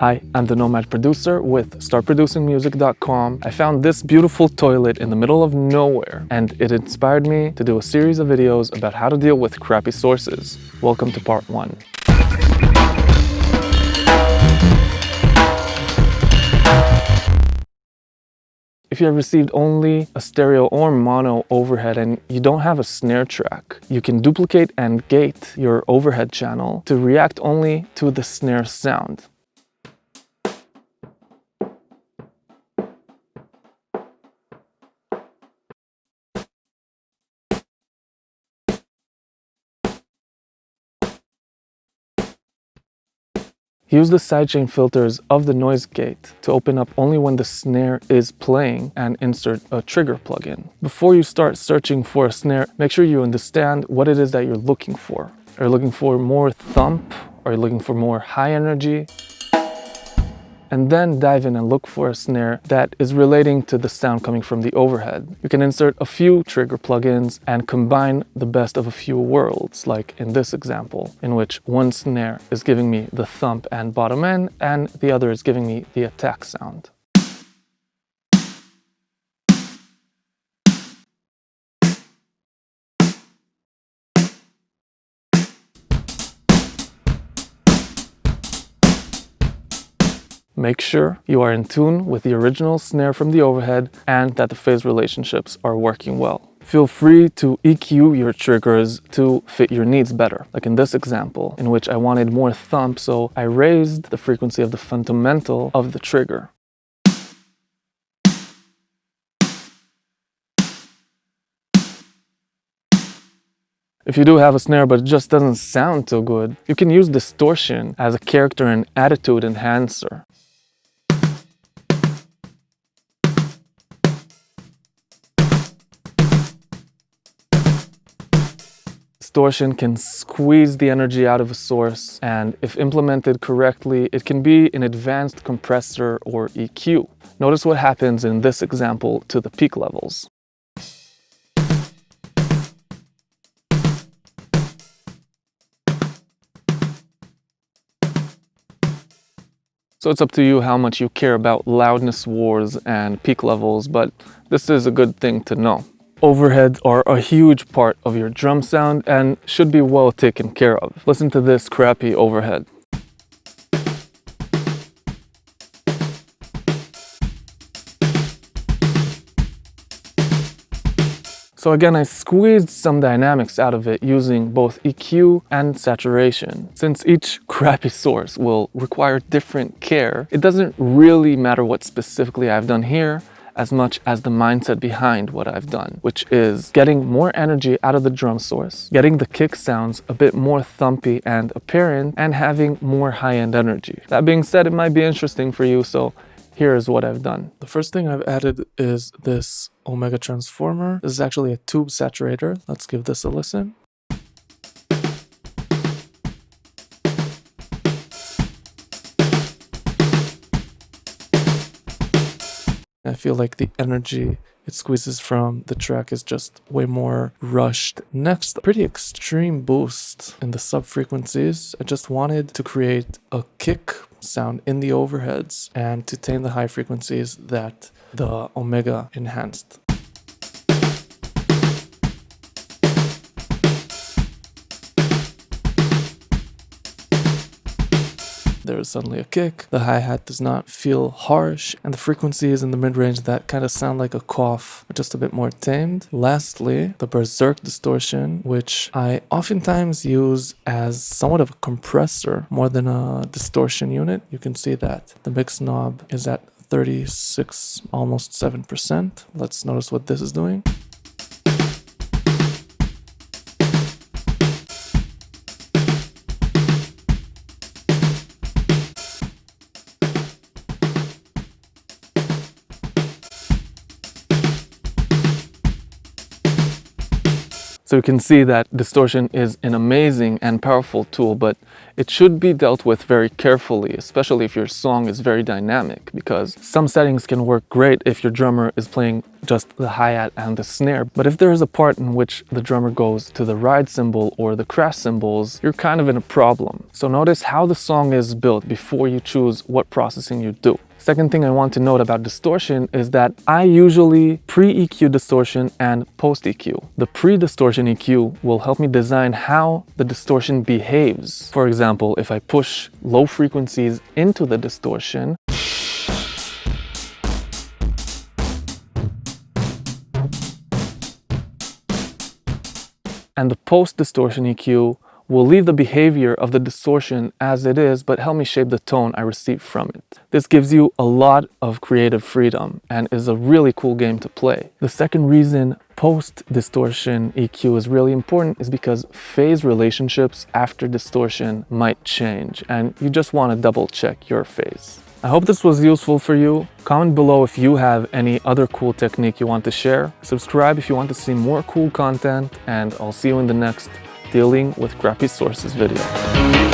Hi, I'm the Nomad producer with StartProducingMusic.com. I found this beautiful toilet in the middle of nowhere, and it inspired me to do a series of videos about how to deal with crappy sources. Welcome to part 1. If you have received only a stereo or mono overhead and you don't have a snare track, you can duplicate and gate your overhead channel to react only to the snare sound. Use the sidechain filters of the noise gate to open up only when the snare is playing and insert a trigger plugin. Before you start searching for a snare, make sure you understand what it is that you're looking for. Are you looking for more thump? Are you looking for more high energy? And then dive in and look for a snare that is relating to the sound coming from the overhead. You can insert a few trigger plugins and combine the best of a few worlds, like in this example, in which one snare is giving me the thump and bottom end, and the other is giving me the attack sound. Make sure you are in tune with the original snare from the overhead and that the phase relationships are working well. Feel free to EQ your triggers to fit your needs better. Like in this example, in which I wanted more thump, so I raised the frequency of the fundamental of the trigger. If you do have a snare but it just doesn't sound too good, you can use distortion as a character and attitude enhancer. Distortion can squeeze the energy out of a source, and if implemented correctly, it can be an advanced compressor or EQ. Notice what happens in this example to the peak levels. So it's up to you how much you care about loudness wars and peak levels, but this is a good thing to know. Overheads are a huge part of your drum sound and should be well taken care of. Listen to this crappy overhead. So again, I squeezed some dynamics out of it using both EQ and saturation. Since each crappy source will require different care, it doesn't really matter what specifically I've done here, as much as the mindset behind what I've done, which is getting more energy out of the drum source, getting the kick sounds a bit more thumpy and apparent, and having more high-end energy. That being said, it might be interesting for you, so here's what I've done. The first thing I've added is this Omega transformer. This is actually a tube saturator. Let's give this a listen. I feel like the energy it squeezes from the track is just way more rushed. Next, a pretty extreme boost in the sub frequencies. I just wanted to create a kick sound in the overheads and to tame the high frequencies that the Omega enhanced. There is suddenly a kick, the hi-hat does not feel harsh, and the frequencies in the mid-range that kind of sound like a cough are just a bit more tamed. Lastly, the berserk distortion, which I oftentimes use as somewhat of a compressor more than a distortion unit. You can see that the mix knob is at 36, almost 7%. Let's notice what this is doing. So you can see that distortion is an amazing and powerful tool, but it should be dealt with very carefully, especially if your song is very dynamic, because some settings can work great if your drummer is playing just the hi-hat and the snare. But if there is a part in which the drummer goes to the ride cymbal or the crash cymbals, you're kind of in a problem. So notice how the song is built before you choose what processing you do. Second thing I want to note about distortion is that I usually pre-EQ distortion and post-EQ. The pre-distortion EQ will help me design how the distortion behaves. For example, if I push low frequencies into the distortion, and the post-distortion EQ will leave the behavior of the distortion as it is, but help me shape the tone I receive from it. This gives you a lot of creative freedom and is a really cool game to play. The second reason post-distortion EQ is really important is because phase relationships after distortion might change, and you just want to double check your phase. I hope this was useful for you. Comment below if you have any other cool technique you want to share. Subscribe if you want to see more cool content, and I'll see you in the next Dealing with Crappy Sources video.